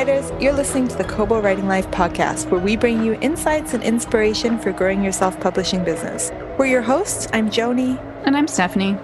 writers, you're listening to the Kobo Writing Life podcast, where we bring you insights and inspiration for growing your self-publishing business. We're your hosts. I'm Joni. And I'm Stephanie.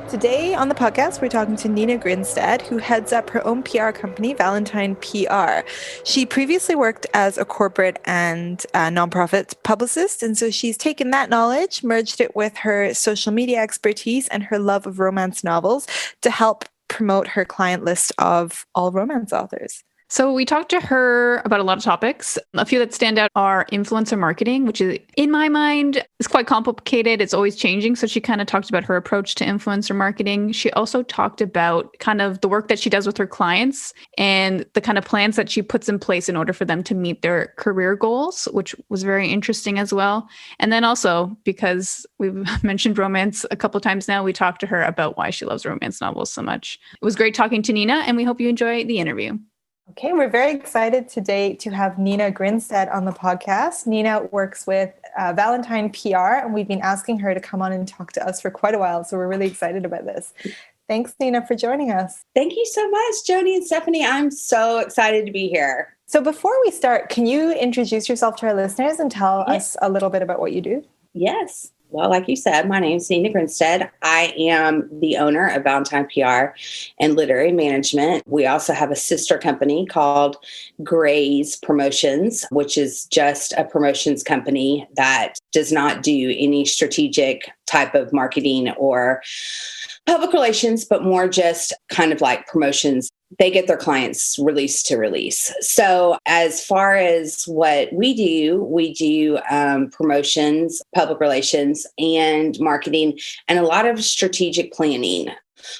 Today on the podcast, we're talking to Nina Grinstead, who heads up her own PR company, Valentine PR. She previously worked as a corporate and nonprofit publicist, and so she's taken that knowledge, merged it with her social media expertise and her love of romance novels to help promote her client list of all romance authors. So we talked to her about a lot of topics. A few that stand out are influencer marketing, which is, in my mind, is quite complicated. It's always changing. So she kind of talked about her approach to influencer marketing. She also talked about kind of the work that she does with her clients and the kind of plans that she puts in place in order for them to meet their career goals, which was very interesting as well. And then also, because we've mentioned romance a couple of times now, we talked to her about why she loves romance novels so much. It was great talking to Nina, and we hope you enjoy the interview. Okay, we're very excited today to have Nina Grinstead on the podcast. Nina works with Valentine PR, and we've been asking her to come on and talk to us for quite a while, so we're really excited about this. Thanks, Nina, for joining us. Thank you so much, Joni and Stephanie. I'm so excited to be here. So before we start, can you introduce yourself to our listeners and tell us a little bit about what you do? Yes. Well, like you said, my name is Nina Grinstead. I am the owner of Valentine PR and Literary Management. We also have a sister company called Gray's Promotions, which is just a promotions company that does not do any strategic type of marketing or public relations, but more just kind of like promotions. They get their clients release to release. So as far as what we do promotions, public relations, and marketing, and a lot of strategic planning,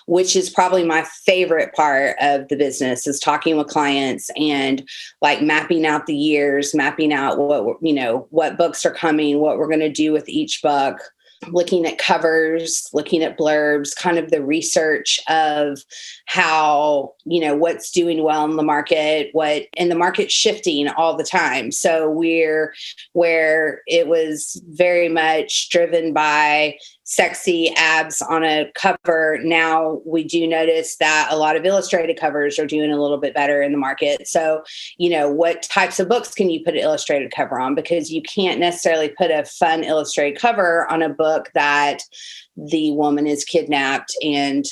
which is probably my favorite part of the business, is talking with clients and like mapping out the years, mapping out what books are coming, what we're going to do with each book, looking at covers, looking at blurbs, kind of the research of how, what's doing well in the market, and the market's shifting all the time. So where it was very much driven by sexy abs on a cover, now we do notice that a lot of illustrated covers are doing a little bit better in the market. So, what types of books can you put an illustrated cover on? Because you can't necessarily put a fun illustrated cover on a book that the woman is kidnapped and,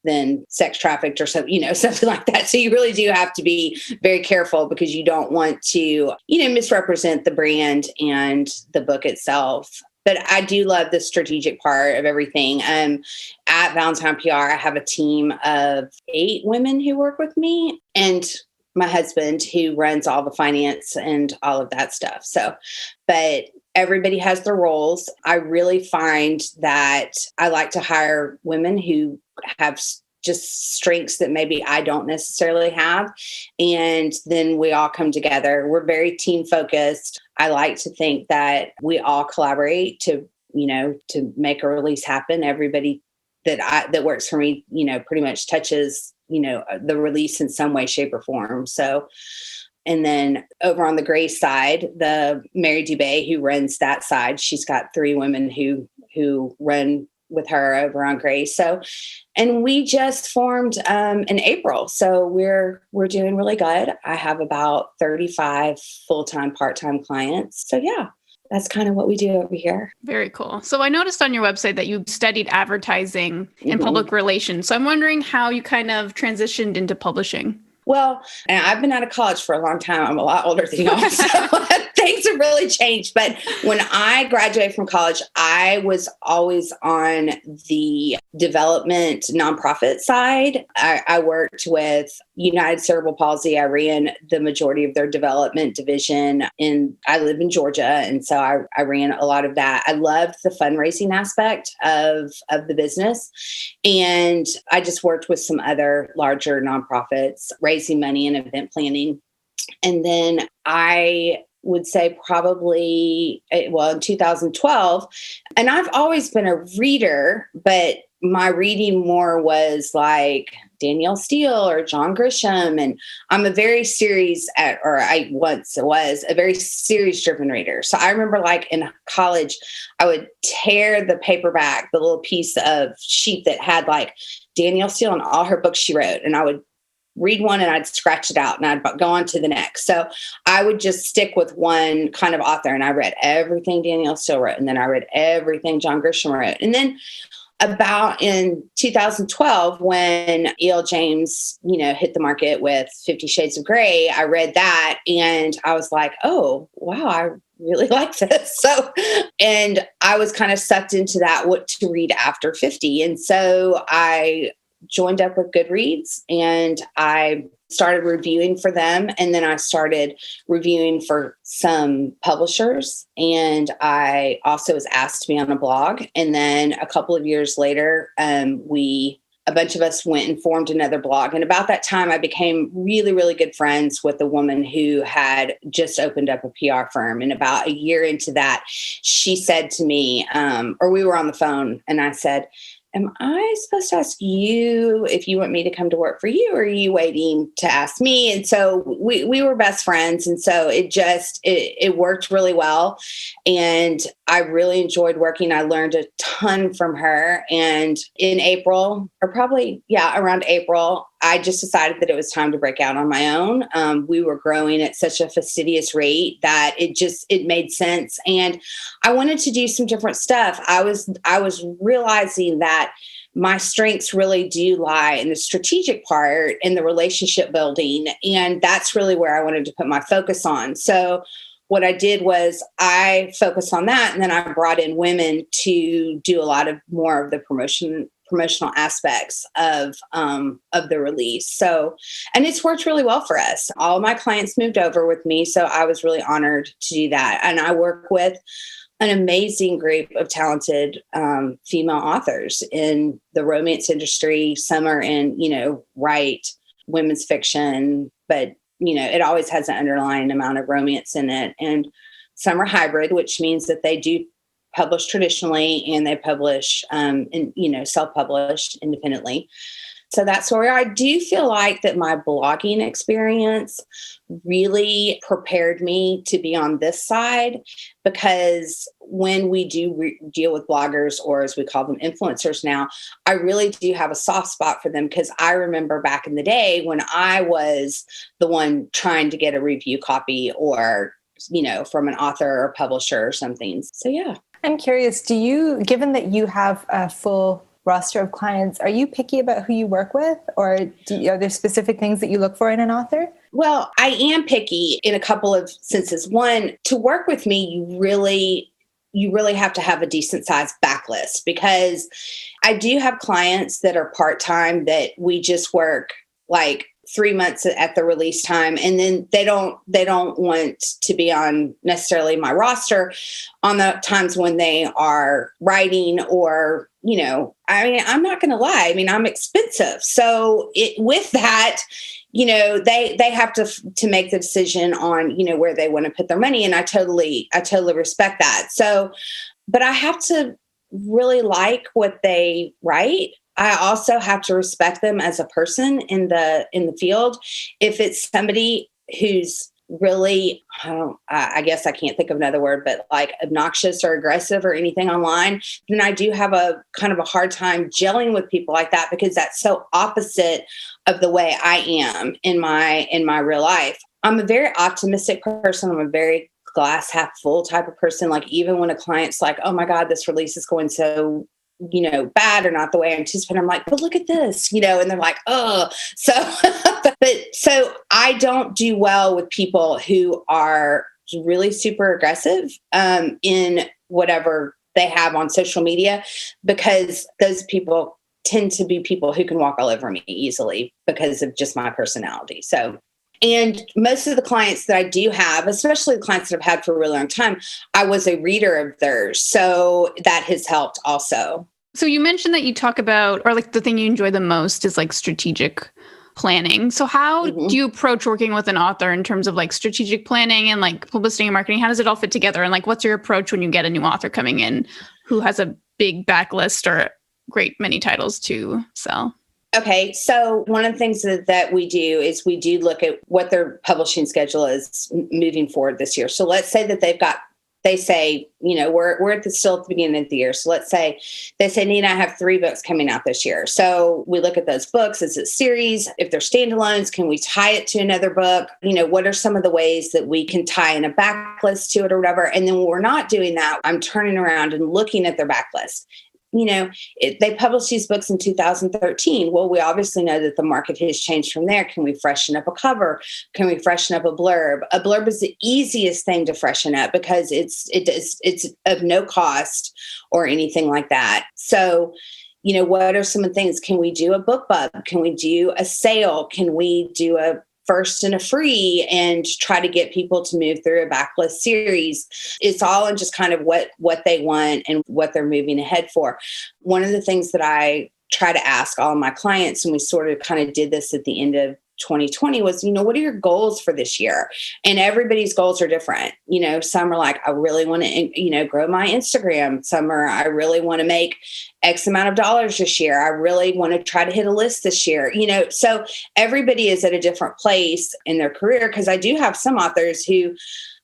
then sex trafficked or something, something like that. So you really do have to be very careful because you don't want to, misrepresent the brand and the book itself. But I do love the strategic part of everything. At Valentine PR, I have a team of 8 women who work with me and my husband who runs all the finance and all of that stuff. So, but everybody has their roles. I really find that I like to hire women who have just strengths that maybe I don't necessarily have. And then we all come together. We're very team focused. I like to think that we all collaborate to make a release happen. Everybody that works for me, pretty much touches, the release in some way, shape, or form. So, and then over on the Gray side, the Mary Dubé, who runs that side, she's got 3 women who run with her over on Gray. So, and we just formed in April. So we're doing really good. I have about 35 full-time, part-time clients. So yeah, that's kind of what we do over here. Very cool. So I noticed on your website that you studied advertising and public relations. So I'm wondering how you kind of transitioned into publishing. Well, and I've been out of college for a long time. I'm a lot older than y'all, so things have really changed. But when I graduated from college, I was always on the development nonprofit side. I worked with United Cerebral Palsy. I ran the majority of their development division, and I live in Georgia. And so I ran a lot of that. I loved the fundraising aspect of the business. And I just worked with some other larger nonprofits, raising money and event planning. And then I would say probably, in 2012, and I've always been a reader, but my reading more was like Danielle Steele or John Grisham. And I'm a very I once was a very series driven reader. So I remember like in college, I would tear the paperback, the little piece of sheet that had like Danielle Steele and all her books she wrote. And I would read one and I'd scratch it out and I'd go on to the next. So I would just stick with one kind of author, and I read everything Danielle Steele wrote, and then I read everything John Grisham wrote. And then about in 2012, when E.L. James, hit the market with 50 Shades of Grey, I read that and I was like, oh, wow, I really like this. So, and I was kind of sucked into that, what to read after 50. And so I joined up with Goodreads and I started reviewing for them. And then I started reviewing for some publishers. And I also was asked to be on a blog. And then a couple of years later, a bunch of us went and formed another blog. And about that time, I became really, really good friends with a woman who had just opened up a PR firm. And about a year into that, she said to me, or we were on the phone, and I said, am I supposed to ask you if you want me to come to work for you, or are you waiting to ask me? And so we were best friends. And so it worked really well. And I really enjoyed working. I learned a ton from her. And in April, or probably, around April, I just decided that it was time to break out on my own. We were growing at such a fastidious rate that it made sense. And I wanted to do some different stuff. I was realizing that my strengths really do lie in the strategic part and the relationship building. And that's really where I wanted to put my focus on. So what I did was I focused on that. And then I brought in women to do a lot of more of the promotional aspects of the release. So, and it's worked really well for us. All of my clients moved over with me. So I was really honored to do that. And I work with an amazing group of talented female authors in the romance industry. Some are in, write women's fiction, but it always has an underlying amount of romance in it. And some are hybrid, which means that they do publish traditionally and they publish self-published independently. So that's where I do feel like that my blogging experience really prepared me to be on this side, because when we do deal with bloggers, or as we call them, influencers now, I really do have a soft spot for them, because I remember back in the day when I was the one trying to get a review copy or, from an author or publisher or something. So, yeah. I'm curious, given that you have a full roster of clients, are you picky about who you work with, or are there specific things that you look for in an author? Well, I am picky in a couple of senses. One, to work with me, you really have to have a decent sized backlist, because I do have clients that are part-time that we just work like 3 months at the release time. And then they don't want to be on necessarily my roster on the times when they are writing, or, I'm not going to lie. I'm expensive. So with that, they have to make the decision on, where they want to put their money. And I totally respect that. So, but I have to really like what they write. I also have to respect them as a person in the field. If it's somebody who's really, I guess I can't think of another word, but like obnoxious or aggressive or anything online, then I do have a kind of a hard time gelling with people like that, because that's so opposite of the way I am in my real life. I'm a very optimistic person. I'm a very glass half full type of person. Like, even when a client's like, oh my God, this release is going so bad or not the way I anticipate, I'm like, but look at this, and they're like, oh, so I don't do well with people who are really super aggressive in whatever they have on social media, because those people tend to be people who can walk all over me easily because of just my personality. So, and most of the clients that I do have, especially the clients that I've had for a really long time, I was a reader of theirs. So that has helped also. So you mentioned that you talk about, or like the thing you enjoy the most is like strategic planning. So how do you approach working with an author in terms of like strategic planning and like publicity and marketing? How does it all fit together? And like, what's your approach when you get a new author coming in who has a big backlist or great many titles to sell? Okay, so one of the things that we do is we do look at what their publishing schedule is moving forward this year. So let's say that they've got they say, we're still at the beginning of the year. So let's say they say, Nina, I have 3 books coming out this year. So we look at those books. Is it series? If they're standalones, can we tie it to another book? What are some of the ways that we can tie in a backlist to it or whatever? And then when we're not doing that, I'm turning around and looking at their backlist. They published these books in 2013. Well, we obviously know that the market has changed from there. Can we freshen up a cover? Can we freshen up a blurb? A blurb is the easiest thing to freshen up because it's of no cost or anything like that. So, what are some of the things? Can we do a book bub? Can we do a sale? Can we do a first and a free and try to get people to move through a backlist series? It's all in just kind of what they want and what they're moving ahead for. One of the things that I try to ask all of my clients, and we sort of kind of did this at the end of 2020, was, what are your goals for this year? And everybody's goals are different. Some are like, I really want to, grow my Instagram. Some are, I really want to make X amount of dollars this year. I really want to try to hit a list this year. So everybody is at a different place in their career, because I do have some authors who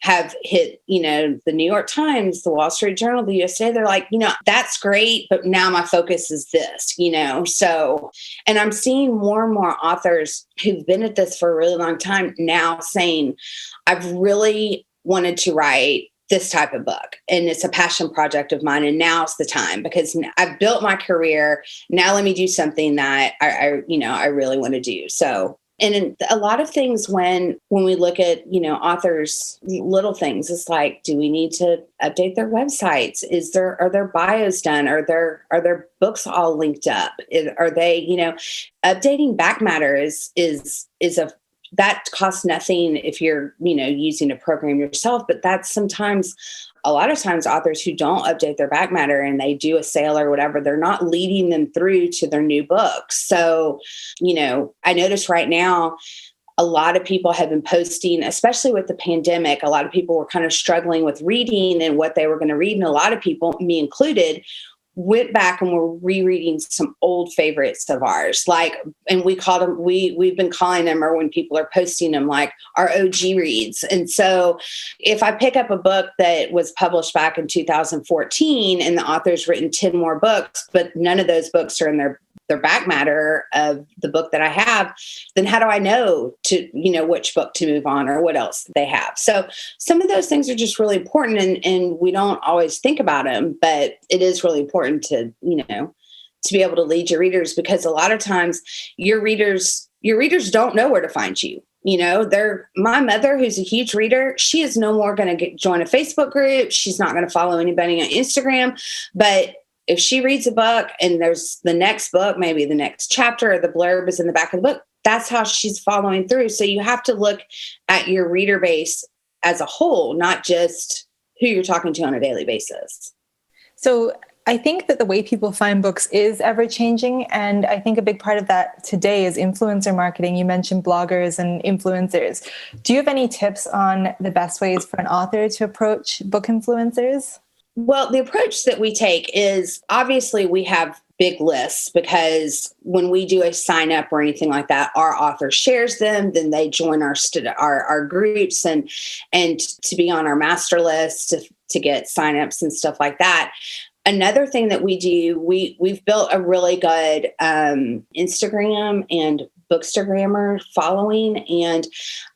have hit, the New York Times, the Wall Street Journal, the USA. They're like, that's great, but now my focus is this, so, and I'm seeing more and more authors who've been at this for a really long time now saying, I've really wanted to write this type of book, and it's a passion project of mine. And now's the time, because I've built my career. Now let me do something that I really want to do. So, and in a lot of things, when we look at, authors, little things, it's like, do we need to update their websites? Are their bios done? Are their books all linked up? Are they, updating back matter is that costs nothing if you're, using a program yourself, but that's sometimes, a lot of times, authors who don't update their back matter and they do a sale or whatever, they're not leading them through to their new books. So, I notice right now, a lot of people have been posting, especially with the pandemic, a lot of people were kind of struggling with reading and what they were going to read. And a lot of people, me included, went back and were rereading some old favorites of ours, and we called them, we've been calling them, or when people are posting them, like our OG reads. And so if I pick up a book that was published back in 2014 and the author's written 10 more books, but none of those books are in their back matter of the book that I have, then how do I know which book to move on or what else they have? So some of those things are just really important, and we don't always think about them, but it is really important to be able to lead your readers, because a lot of times your readers don't know where to find you. My mother, who's a huge reader, she is no more going to join a Facebook group. She's not going to follow anybody on Instagram, but if she reads a book and there's the next book, maybe the next chapter or the blurb is in the back of the book, that's how she's following through. So you have to look at your reader base as a whole, not just who you're talking to on a daily basis. So I think that the way people find books is ever changing. And I think a big part of that today is influencer marketing. You mentioned bloggers and influencers. Do you have any tips on the best ways for an author to approach book influencers? Well, the approach that we take is, obviously we have big lists, because when we do a sign up or anything like that, our author shares them, then they join our groups and to be on our master list to get signups and stuff like that. Another thing that we do, we've built a really good Instagram and Bookstagrammer following. And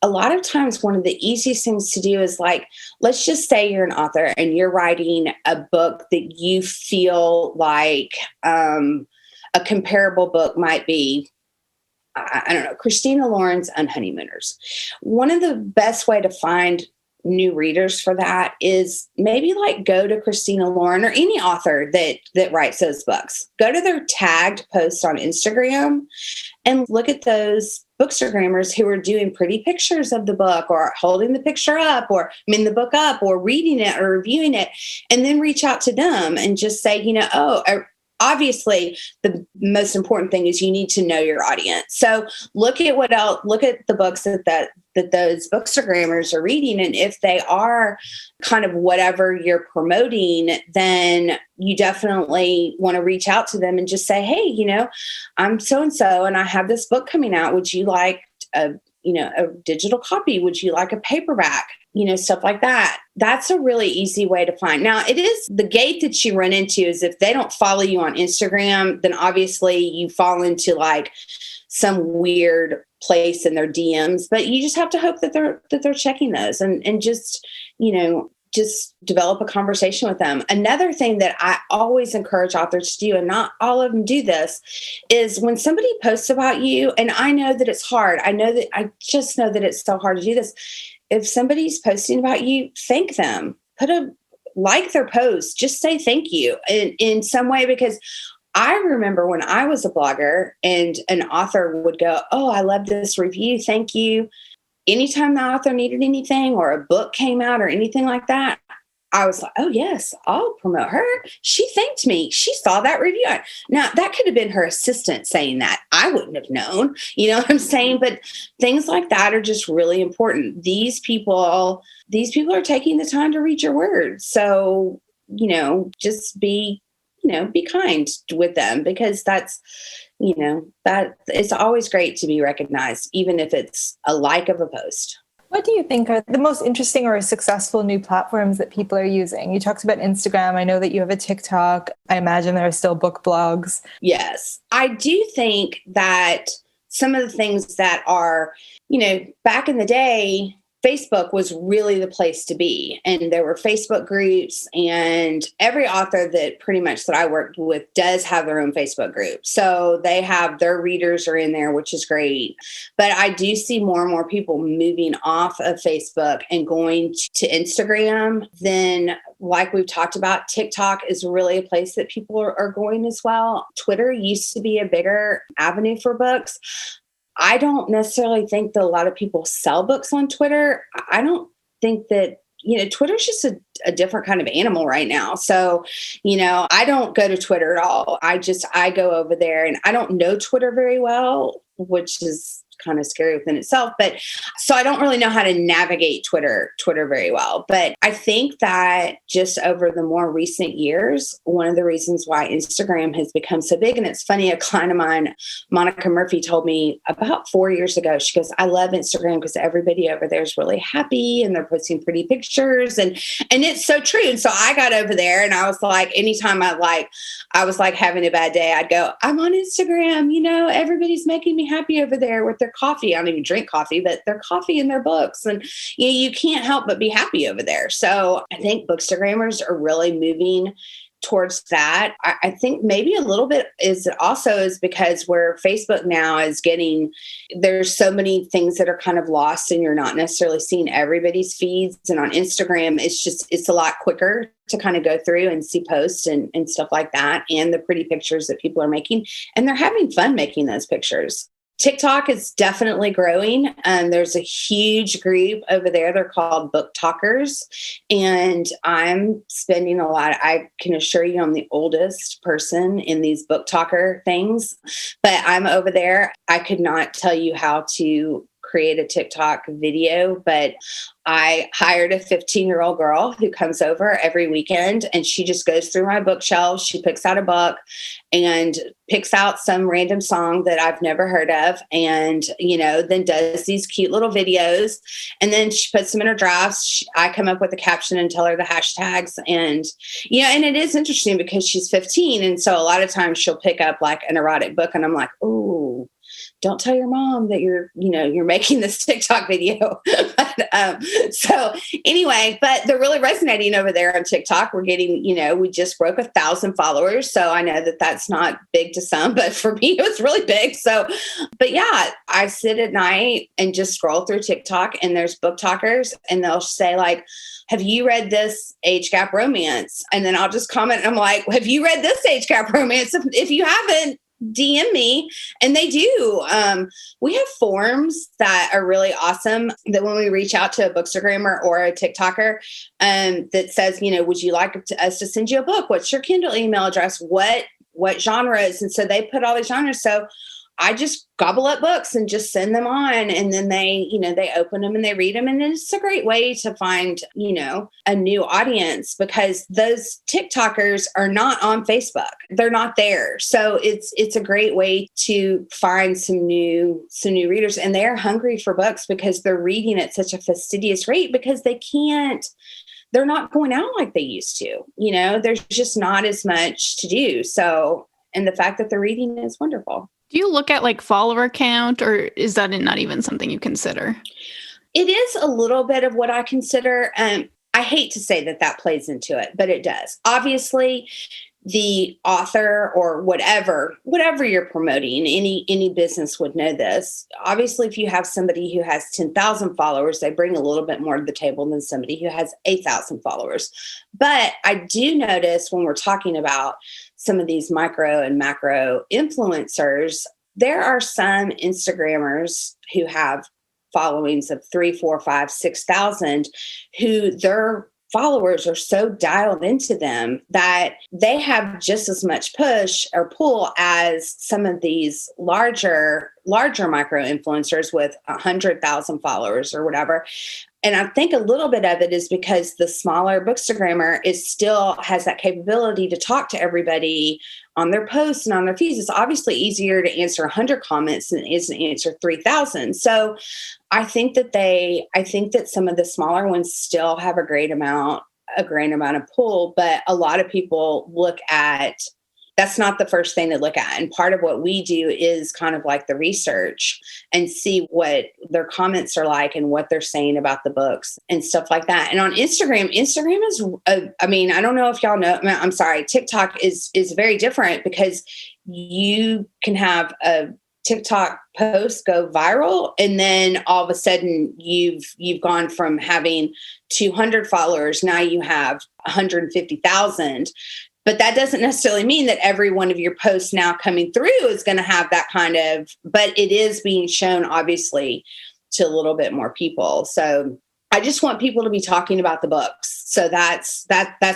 a lot of times one of the easiest things to do is, like, let's just say you're an author and you're writing a book that you feel like a comparable book might be, I don't know, Christina Lauren's Unhoneymooners. One of the best way to find new readers for that is maybe go to Christina Lauren or any author that writes those books. Go to their tagged posts on Instagram and look at those bookstagrammers who are doing pretty pictures of the book, or holding the picture up, or the book up, or reading it or reviewing it, and then reach out to them and just say, obviously, the most important thing is you need to know your audience. So look at the books that those bookstagrammers are reading. And if they are kind of whatever you're promoting, then you definitely want to reach out to them and just say, hey, I'm so-and-so and I have this book coming out. Would you like a digital copy? Would you like a paperback? stuff like that. That's a really easy way to find. Now, it is the gate that you run into is if they don't follow you on Instagram, then obviously you fall into like some weird place in their DMs, but you just have to hope that they're checking those and just, just develop a conversation with them. Another thing that I always encourage authors to do, and not all of them do this, is when somebody posts about you, and I know that it's hard. I just know that it's so hard to do this. If somebody's posting about you, thank them. Like their post. Just say thank you in some way, because I remember when I was a blogger and an author would go, "Oh, I love this review. Thank you." Anytime the author needed anything or a book came out or anything like that, I was like, "Oh, yes, I'll promote her. She thanked me. She saw that review." Now, that could have been her assistant saying that. I wouldn't have known. You know what I'm saying? But things like that are just really important. These people are taking the time to read your words. So, just be kind with them, because that it's always great to be recognized, even if it's a like of a post. What do you think are the most interesting or successful new platforms that people are using? You talked about Instagram. I know that you have a TikTok. I imagine there are still book blogs. Yes, I do think that some of the things that are, back in the day, Facebook was really the place to be. And there were Facebook groups, and every author that I worked with does have their own Facebook group. So they have their readers are in there, which is great. But I do see more and more people moving off of Facebook and going to Instagram. Then, like we've talked about, TikTok is really a place that people are going as well. Twitter used to be a bigger avenue for books. I don't necessarily think that a lot of people sell books on Twitter. I don't think that, Twitter's just a different kind of animal right now. So, I don't go to Twitter at all. I go over there, and I don't know Twitter very well, which is kind of scary within itself. But so I don't really know how to navigate Twitter very well. But I think that just over the more recent years, one of the reasons why Instagram has become so big, and it's funny, a client of mine, Monica Murphy, told me about 4 years ago, she goes, "I love Instagram because everybody over there is really happy and they're posting pretty pictures." And it's so true. And so I got over there, and I was like, anytime I was like having a bad day, I'd go, "I'm on Instagram, everybody's making me happy over there with their coffee." I don't even drink coffee, but their coffee and their books. And you can't help but be happy over there. So I think bookstagrammers are really moving towards that. I think maybe a little bit is because where Facebook now is there's so many things that are kind of lost, and you're not necessarily seeing everybody's feeds. And on Instagram, it's a lot quicker to kind of go through and see posts and stuff like that, and the pretty pictures that people are making. And they're having fun making those pictures. TikTok is definitely growing. There's a huge group over there. They're called Book Talkers. And I'm spending a lot. I can assure you I'm the oldest person in these Book Talker things. But I'm over there. I could not tell you how to create a TikTok video, but I hired a 15-year-old girl who comes over every weekend, and she just goes through my bookshelves. She picks out a book and picks out some random song that I've never heard of, and, then does these cute little videos, and then she puts them in her drafts. I come up with a caption and tell her the hashtags, and, and it is interesting because she's 15. And so a lot of times she'll pick up like an erotic book, and I'm like, "Ooh, don't tell your mom that you're making this TikTok video." So anyway, but they're really resonating over there on TikTok. We're getting, we just broke 1,000 followers. So I know that that's not big to some, but for me, it was really big. So, but yeah, I sit at night and just scroll through TikTok, and there's book talkers, and they'll say like, "Have you read this age gap romance?" And then I'll just comment, and I'm like, "Have you read this age gap romance? If you haven't, DM me." And they do. We have forms that are really awesome that when we reach out to a bookstagrammer or a TikToker that says, "Would you like us to send you a book? What's your Kindle email address? What genres?" And so they put all the genres. So I just gobble up books and just send them on. And then they open them and they read them. And it's a great way to find, a new audience, because those TikTokers are not on Facebook. They're not there. So it's a great way to find some new readers, and they're hungry for books because they're reading at such a fastidious rate, because they're not going out like they used to. There's just not as much to do. So, and the fact that they're reading is wonderful. Do you look at like follower count, or is that not even something you consider? It is a little bit of what I consider. I hate to say that plays into it, but it does. Obviously, the author or whatever you're promoting, any business would know this. Obviously, if you have somebody who has 10,000 followers, they bring a little bit more to the table than somebody who has 8,000 followers. But I do notice when we're talking about some of these micro and macro influencers, there are some Instagrammers who have followings of 3, 4, 5, 6,000, who their followers are so dialed into them that they have just as much push or pull as some of these larger micro influencers with 100,000 followers or whatever. And I think a little bit of it is because the smaller bookstagrammer still has that capability to talk to everybody on their posts and on their feeds. It's obviously easier to answer 100 comments than it is to answer 3,000. So I think that some of the smaller ones still have a great amount of pull, but a lot of people that's not the first thing to look at. And part of what we do is kind of like the research and see what their comments are like and what they're saying about the books and stuff like that. And on Instagram is, I don't know if y'all know, I'm sorry, TikTok is very different, because you can have a TikTok post go viral, and then all of a sudden you've gone from having 200 followers, now you have 150,000. But that doesn't necessarily mean that every one of your posts now coming through is going to have that kind of, but it is being shown obviously to a little bit more people. So I just want people to be talking about the books. So that's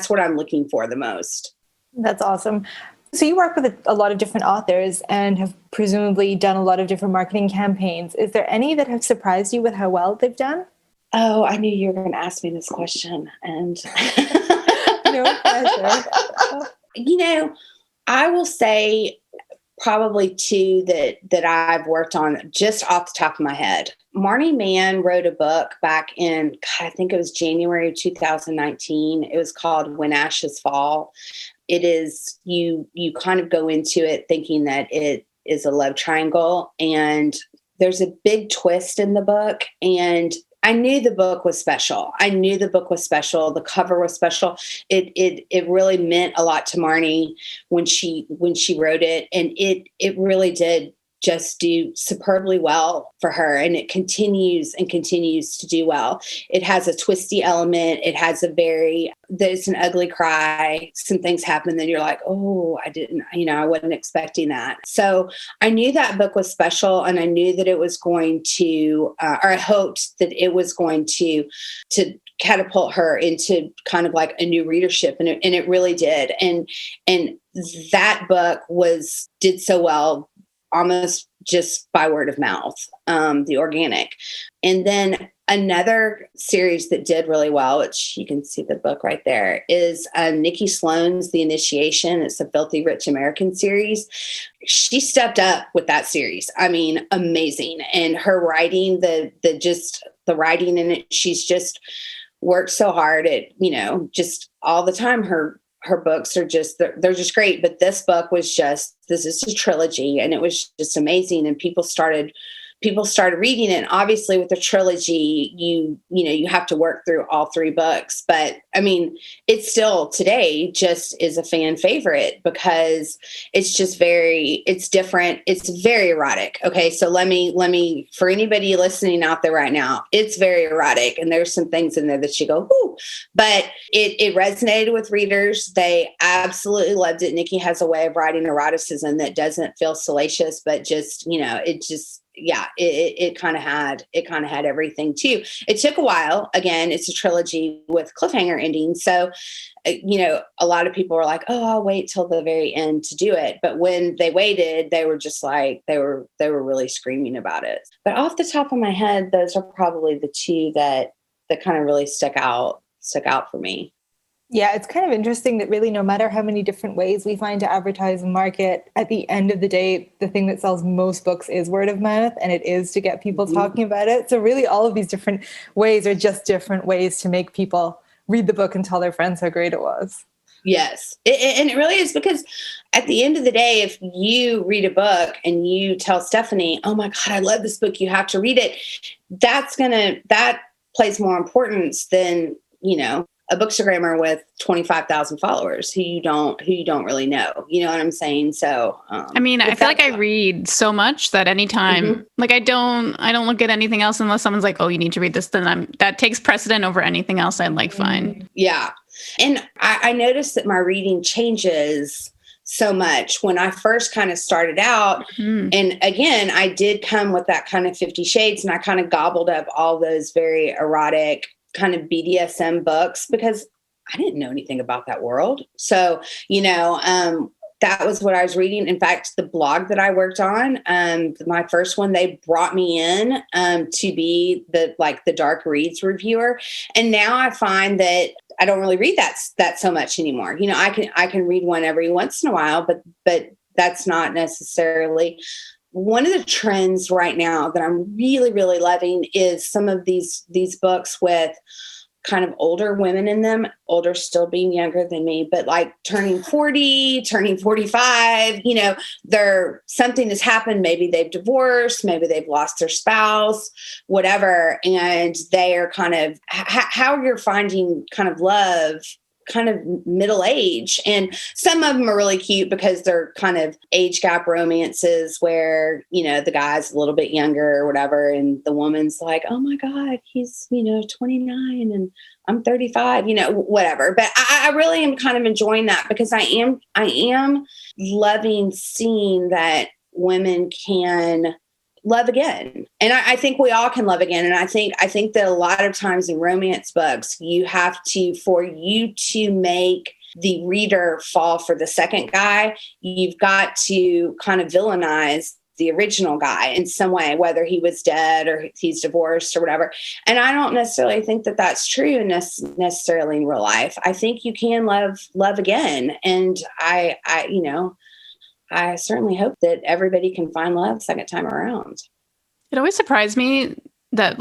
what I'm looking for the most. That's awesome. So you work with a lot of different authors and have presumably done a lot of different marketing campaigns. Is there any that have surprised you with how well they've done? Oh, I knew you were going to ask me this question. And no pressure. I will say probably two that I've worked on just off the top of my head. Marnie Mann wrote a book back in, I think it was January 2019. It was called When Ashes Fall. It is, you kind of go into it thinking that it is a love triangle, and there's a big twist in the book. And I knew the book was special. The cover was special. It really meant a lot to Marnie when she wrote it, and it really did just do superbly well for her. And it continues to do well. It has a twisty element. It has there's an ugly cry. Some things happen, then you're like, oh, I wasn't expecting that. So I knew that book was special, and I knew that it was going to, or I hoped that it was going to catapult her into kind of like a new readership. And it really did. And that book did so well, almost just by word of mouth, the organic. And then another series that did really well, which you can see the book right there, is Nikki Sloan's The Initiation. It's a Filthy Rich American series. She stepped up with that series. I mean, amazing. And her writing, the writing in it, she's just worked so hard at, just all the time. Her books are they're just great. But this book this is a trilogy, and it was just amazing. And people started reading it. And obviously with the trilogy, you have to work through all 3 books. But I mean, it's still today just is a fan favorite, because it's just it's different. It's very erotic. Okay. So let me, for anybody listening out there right now, it's very erotic. And there's some things in there that you go, whoo, but it resonated with readers. They absolutely loved it. Nikki has a way of writing eroticism that doesn't feel salacious, but just, yeah, it kind of had everything too. It took a while. Again, it's a trilogy with cliffhanger endings. So, a lot of people were like, oh, I'll wait till the very end to do it. But when they waited, they were just like, they were really screaming about it. But off the top of my head, those are probably the two that kind of really stuck out for me. Yeah, it's kind of interesting that really no matter how many different ways we find to advertise and market, at the end of the day, the thing that sells most books is word of mouth, and it is to get people talking about it. So really all of these different ways are just different ways to make people read the book and tell their friends how great it was. Yes. And it really is, because at the end of the day, if you read a book and you tell Stephanie, oh my God, I love this book, you have to read it, that plays more importance than, a bookstagrammer with 25,000 followers who you don't really know. You know what I'm saying? So, I feel like I read so much that anytime, like I don't look at anything else unless someone's like, oh, you need to read this. Then that takes precedent over anything else I'd find. Yeah. And I noticed that my reading changes so much when I first kind of started out. And again, I did come with that kind of 50 Shades, and I kind of gobbled up all those very erotic kind of BDSM books because I didn't know anything about that world. So, that was what I was reading. In fact, the blog that I worked on, my first one, they brought me in to be the dark reads reviewer. And now I find that I don't really read that so much anymore. I can read one every once in a while, but that's not necessarily. One of the trends right now that I'm really, really loving is some of these books with kind of older women in them, older still being younger than me, but like turning 40, turning 45, something has happened. Maybe they've divorced, maybe they've lost their spouse, whatever. And they are kind of how you're finding kind of love kind of middle age. And some of them are really cute because they're kind of age gap romances where, the guy's a little bit younger or whatever. And the woman's like, oh my God, he's, 29 and I'm 35, whatever. But I really am kind of enjoying that because I am loving seeing that women can love again. And I think we all can love again. And I think that a lot of times in romance books, for you to make the reader fall for the second guy, you've got to kind of villainize the original guy in some way, whether he was dead or he's divorced or whatever. And I don't necessarily think that that's true necessarily in real life. I think you can love again. And I certainly hope that everybody can find love second time around. It always surprised me that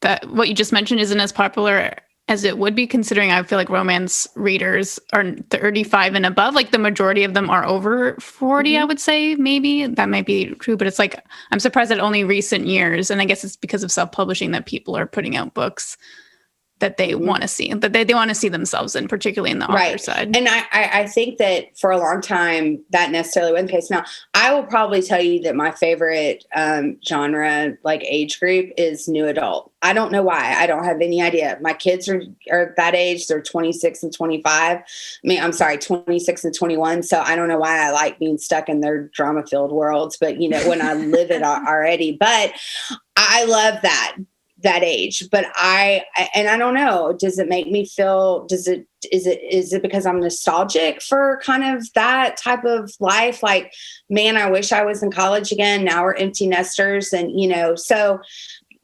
that what you just mentioned isn't as popular as it would be, considering I feel like romance readers are 35 and above. Like the majority of them are over 40, I would say. Maybe that might be true, but it's like, I'm surprised that only recent years, and I guess it's because of self-publishing that people are putting out books that they want to see, that they want to see themselves in, particularly in the author side. And I think that for a long time, that necessarily wasn't the case. Now, I will probably tell you that my favorite genre, age group, is new adult. I don't know why. I don't have any idea. My kids are that age. They're 26 and 25. 26 and 21. So I don't know why I like being stuck in their drama-filled worlds, but, when I live it already. But I love that age, but I don't know, does it make me feel, is it because I'm nostalgic for kind of that type of life? Like, man, I wish I was in college again. Now we're empty nesters. And, so,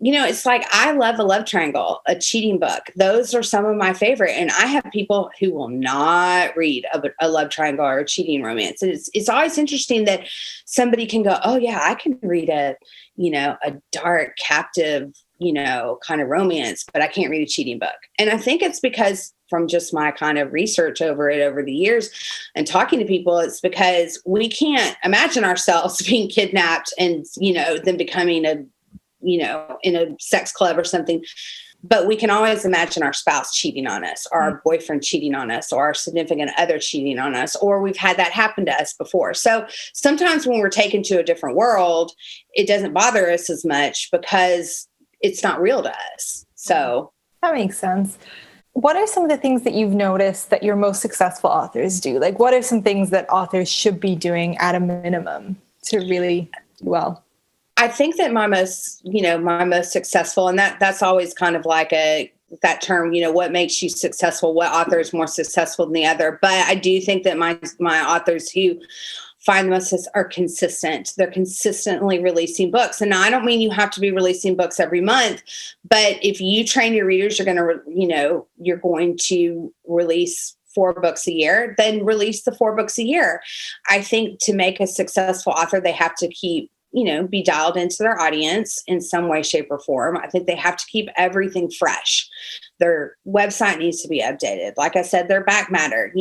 it's like, I love a love triangle, a cheating book. Those are some of my favorite. And I have people who will not read a love triangle or a cheating romance. And it's always interesting that somebody can go, oh yeah, I can read a dark, captive, kind of romance, but I can't read a cheating book. And I think it's because from just my kind of research over the years and talking to people, it's because we can't imagine ourselves being kidnapped and, then becoming in a sex club or something. But we can always imagine our spouse cheating on us, or our boyfriend cheating on us, or our significant other cheating on us, or we've had that happen to us before. So sometimes when we're taken to a different world, it doesn't bother us as much because it's not real to us. So that makes sense. What are some of the things that you've noticed that your most successful authors do? Like, what are some things that authors should be doing at a minimum to really do well? I think that my most successful, and that's always kind of like that term, what makes you successful, what author is more successful than the other. But I do think that my authors who find the most are consistent. They're consistently releasing books. And now I don't mean you have to be releasing books every month, but if you train your readers, you're going to release 4 books a year, then release the 4 books a year. I think to make a successful author, they have to keep, be dialed into their audience in some way, shape, or form. I think they have to keep everything fresh. Their website needs to be updated. Like I said, their back matter,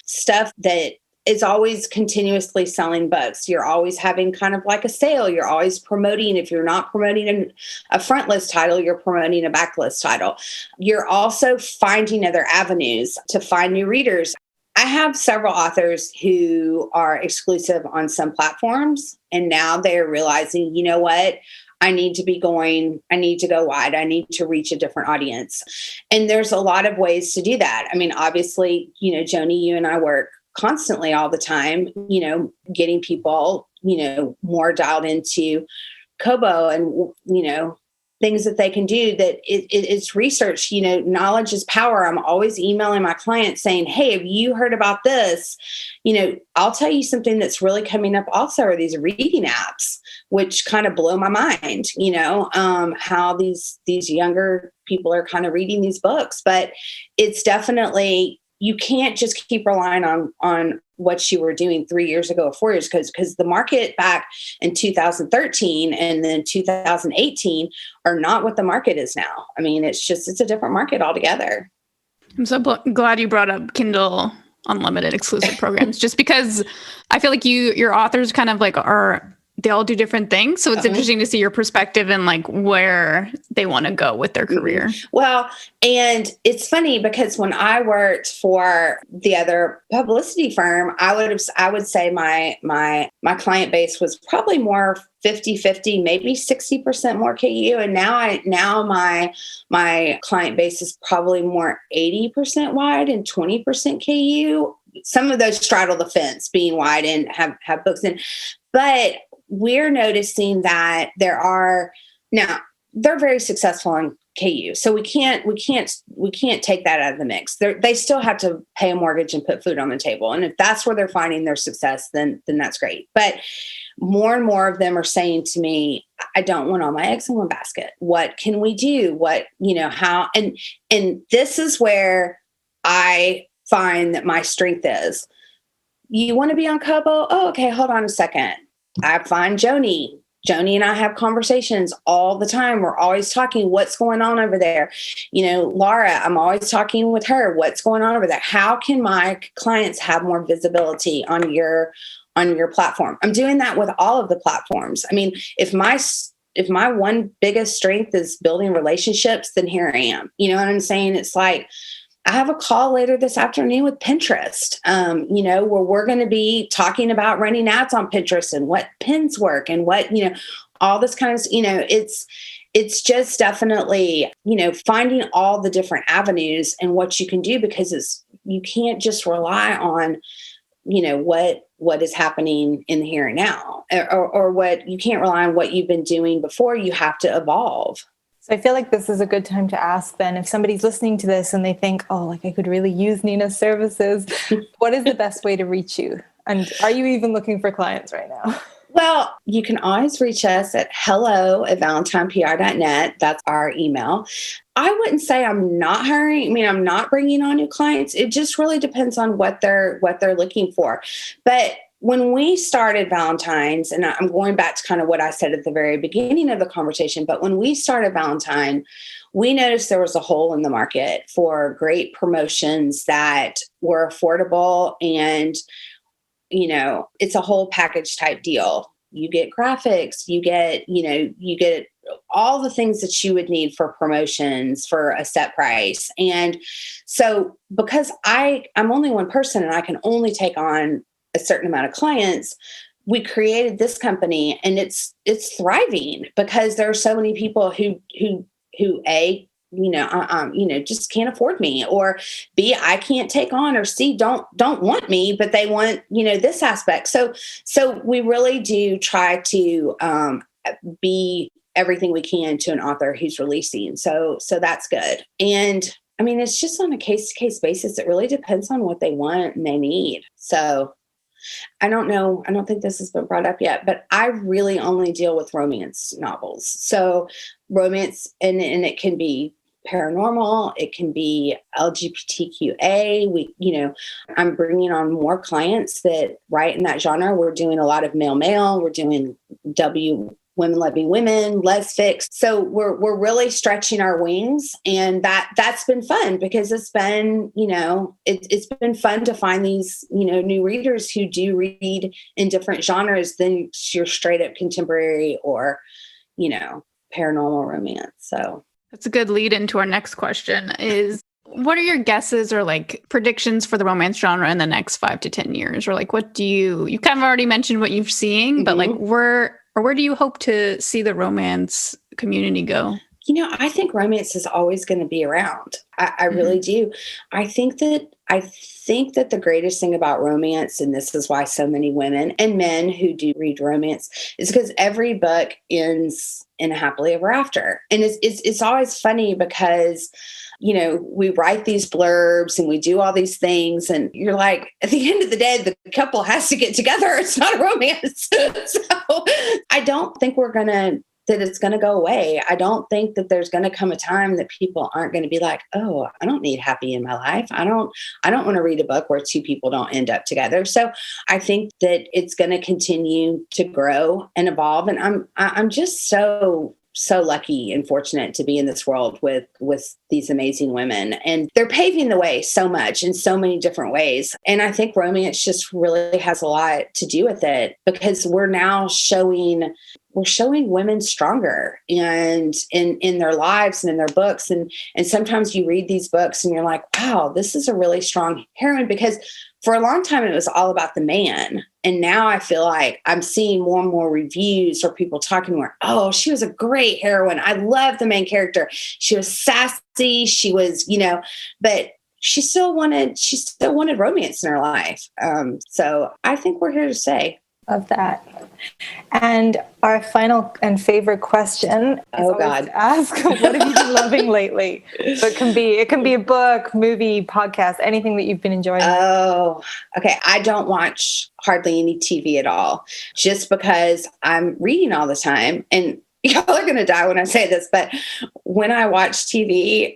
stuff that is always continuously selling books. You're always having kind of like a sale. You're always promoting. If you're not promoting a front list title, you're promoting a backlist title. You're also finding other avenues to find new readers. I have several authors who are exclusive on some platforms, and now they're realizing, you know what? I need to go wide. I need to reach a different audience. And there's a lot of ways to do that. I mean, obviously, Joni, you and I work constantly all the time, getting people, more dialed into Kobo and, things that they can do that it's research, knowledge is power. I'm always emailing my clients saying, hey, have you heard about this? I'll tell you something that's really coming up also are these reading apps, which kind of blow my mind, how these younger people are kind of reading these books, but it's definitely, you can't just keep relying on what you were doing 3 years ago or 4 years because the market back in 2013 and then 2018 are not what the market is now. I mean, it's a different market altogether. I'm so glad you brought up Kindle Unlimited exclusive programs, just because I feel like your authors kind of like they all do different things. So it's interesting to see your perspective and like where they want to go with their career. Well, and it's funny because when I worked for the other publicity firm, I would say my client base was probably more 50-50, maybe 60% more KU. And now my client base is probably more 80% wide and 20% KU. Some of those straddle the fence being wide and have books in, but we're noticing that they're very successful in KU. So we can't take that out of the mix. They still have to pay a mortgage and put food on the table. And if that's where they're finding their success, then that's great. But more and more of them are saying to me, I don't want all my eggs in one basket. What can we do? How? And this is where I find that my strength is. You want to be on Kobo? Oh, okay. Hold on a second. I find Joni and I have conversations all the time. We're always talking what's going on over there. Laura, I'm always talking with her. What's going on over there? How can my clients have more visibility on your platform? I'm doing that with all of the platforms. I mean, if my one biggest strength is building relationships, then here I am. You know what I'm saying? It's like, I have a call later this afternoon with Pinterest, where we're going to be talking about running ads on Pinterest and what pins work and what, all this kind of, it's just definitely, finding all the different avenues and what you can do, because you can't just rely on, what is happening in the here and now, or what you can't rely on what you've been doing before. You have to evolve. So I feel like this is a good time to ask then, if somebody's listening to this and they think, oh, like I could really use Nina's services, what is the best way to reach you? And are you even looking for clients right now? Well, you can always reach us at hello@valentinepr.net. That's our email. I wouldn't say I'm not hiring. I mean, I'm not bringing on new clients. It just really depends on what they're looking for. But when we started Valentine's, and I'm going back to kind of what I said at the very beginning of the conversation, but when we started Valentine, we noticed there was a hole in the market for great promotions that were affordable, and, it's a whole package type deal. You get graphics, you get all the things that you would need for promotions for a set price. And so because I'm only one person and I can only take on a certain amount of clients, we created this company, and it's thriving because there are so many people who just can't afford me, or B, I can't take on, or C, don't want me, but they want, this aspect. So we really do try to be everything we can to an author who's releasing. So that's good. And I mean, it's just on a case-to-case basis. It really depends on what they want and they need. So I don't know. I don't think this has been brought up yet, but I really only deal with romance novels. So romance, and it can be paranormal, it can be LGBTQA. I'm bringing on more clients that write in that genre. We're doing a lot of male. We're doing women loving women, lesfics. So we're really stretching our wings, and that's been fun because it's been, it's been fun to find these, new readers who do read in different genres than your straight up contemporary or, paranormal romance. So that's a good lead into our next question is, what are your guesses or like predictions for the romance genre in the next 5 to 10 years? Or like, what do you kind of already mentioned what you're seeing, but like where do you hope to see the romance community go? I think romance is always going to be around. I really do. I think that the greatest thing about romance, and this is why so many women and men who do read romance, is because every book ends in a happily ever after. And it's always funny because, we write these blurbs and we do all these things, and you're like, at the end of the day, the couple has to get together. It's not a romance. So I don't think that it's going to go away. I don't think that there's going to come a time that people aren't going to be like, oh, I don't need happy in my life. I don't want to read a book where two people don't end up together. So I think that it's going to continue to grow and evolve. And I'm just so lucky and fortunate to be in this world with these amazing women, and they're paving the way so much in so many different ways. And I think romance just really has a lot to do with it, because we're now showing women stronger and in their lives and in their books. And sometimes you read these books and you're like, wow, this is a really strong heroine, because for a long time it was all about the man. And now I feel like I'm seeing more and more reviews or people talking more, oh, she was a great heroine. I love the main character. She was sassy. She was, but she still wanted romance in her life. So I think we're here to say. Of that. And our final and favorite question is to ask, what have you been loving lately? So it can be a book, movie, podcast, anything that you've been enjoying. Oh, okay. I don't watch hardly any TV at all, just because I'm reading all the time. And y'all are going to die when I say this, but when I watch TV,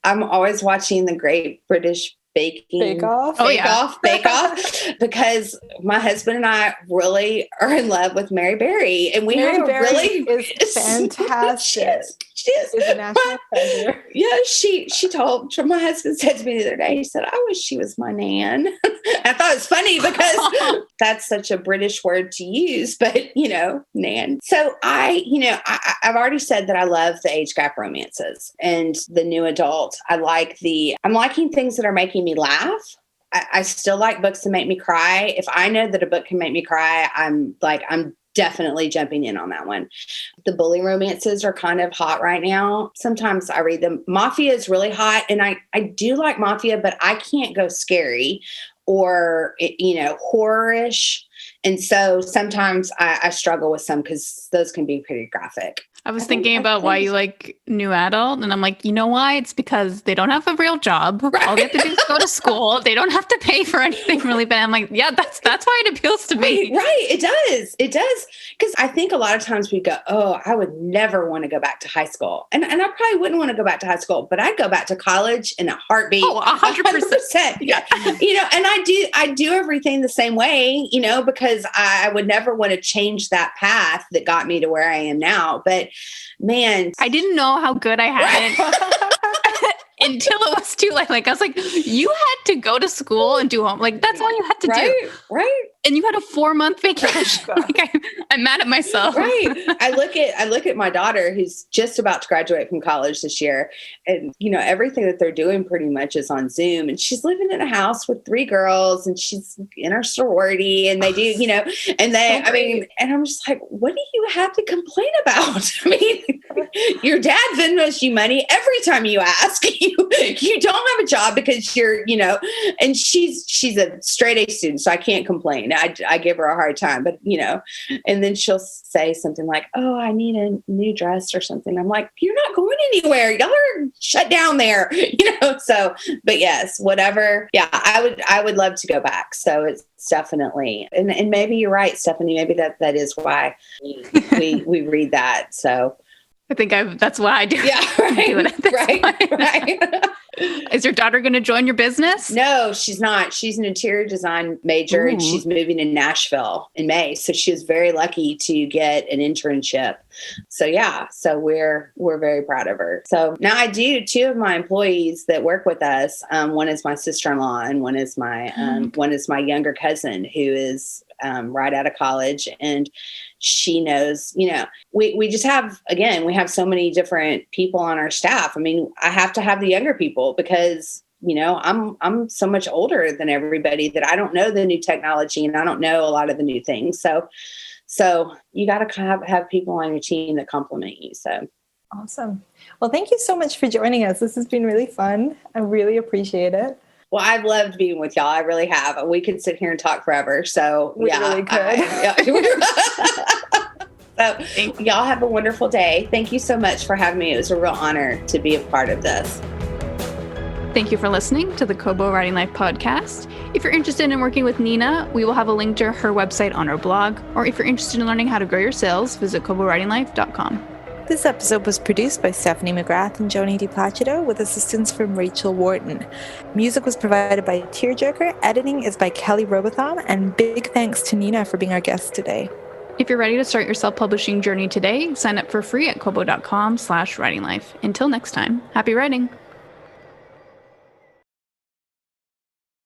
I'm always watching the Great British Bake Off, because my husband and I really are in love with Mary Berry, and is fantastic. She is a national treasure. Yeah, she told, my husband said to me the other day, he said, I wish she was my nan. I thought it was funny because that's such a British word to use, but nan. So I've already said that I love the age gap romances and the new adult. I'm liking things that are making me laugh. I still like books that make me cry. If I know that a book can make me cry, I'm definitely jumping in on that one. The bully romances are kind of hot right now. Sometimes I read them. Mafia is really hot, and I do like Mafia, but I can't go scary or horror-ish. And so sometimes I struggle with some because those can be pretty graphic. I was thinking about why you like new adult, and I'm like, you know why? It's because they don't have a real job. Right. All they have to do is go to school. They don't have to pay for anything really bad. I'm like, yeah, that's why it appeals to me. Right. It does. Because I think a lot of times we go, oh, I would never want to go back to high school. And I probably wouldn't want to go back to high school, but I'd go back to college in a heartbeat. Oh, 100%. Yeah. And I do everything the same way, because I would never want to change that path that got me to where I am now. But man, I didn't know how good I had it until it was too late. Like I was like, you had to go to school and do home. Like that's all you had to do. Right. And you had a 4-month vacation. Like I'm mad at myself. Right. I look at my daughter who's just about to graduate from college this year, and everything that they're doing pretty much is on Zoom, and she's living in a house with 3 girls, and she's in her sorority, and they do, and they, and I'm just like, what do you have to complain about? I mean, your dad Venmos you money every time you ask. You you don't have a job because you're, and she's a straight A student, so I can't complain. I give her a hard time, but and then she'll say something like, oh, I need a new dress or something. I'm like, you're not going anywhere. Y'all are shut down there, so, but yes, whatever. Yeah, I would love to go back. So it's definitely, and maybe you're right, Stephanie, maybe that is why we read that. So I think that's why I do. Yeah, right, right. Is your daughter going to join your business? No, she's not. She's an interior design major and she's moving to Nashville in May. So she was very lucky to get an internship. So yeah, so we're very proud of her. So now I do 2 of my employees that work with us. One is my sister-in-law and one is my younger cousin who is right out of college, and she knows, we just have, again, we have so many different people on our staff. I mean, I have to have the younger people because, I'm so much older than everybody that I don't know the new technology and I don't know a lot of the new things. So you got to have people on your team that complement you. So. Awesome. Well, thank you so much for joining us. This has been really fun. I really appreciate it. Well, I've loved being with y'all. I really have. We could sit here and talk forever. So we really could. So y'all have a wonderful day. Thank you so much for having me. It was a real honor to be a part of this. Thank you for listening to the Kobo Writing Life podcast. If you're interested in working with Nina, we will have a link to her website on our blog. Or if you're interested in learning how to grow your sales, visit kobowritinglife.com. This episode was produced by Stephanie McGrath and Joni DiPlacido with assistance from Rachel Wharton. Music was provided by Tearjerker. Editing is by Kelly Robotham. And big thanks to Nina for being our guest today. If you're ready to start your self-publishing journey today, sign up for free at kobo.com/writinglife. Until next time, happy writing.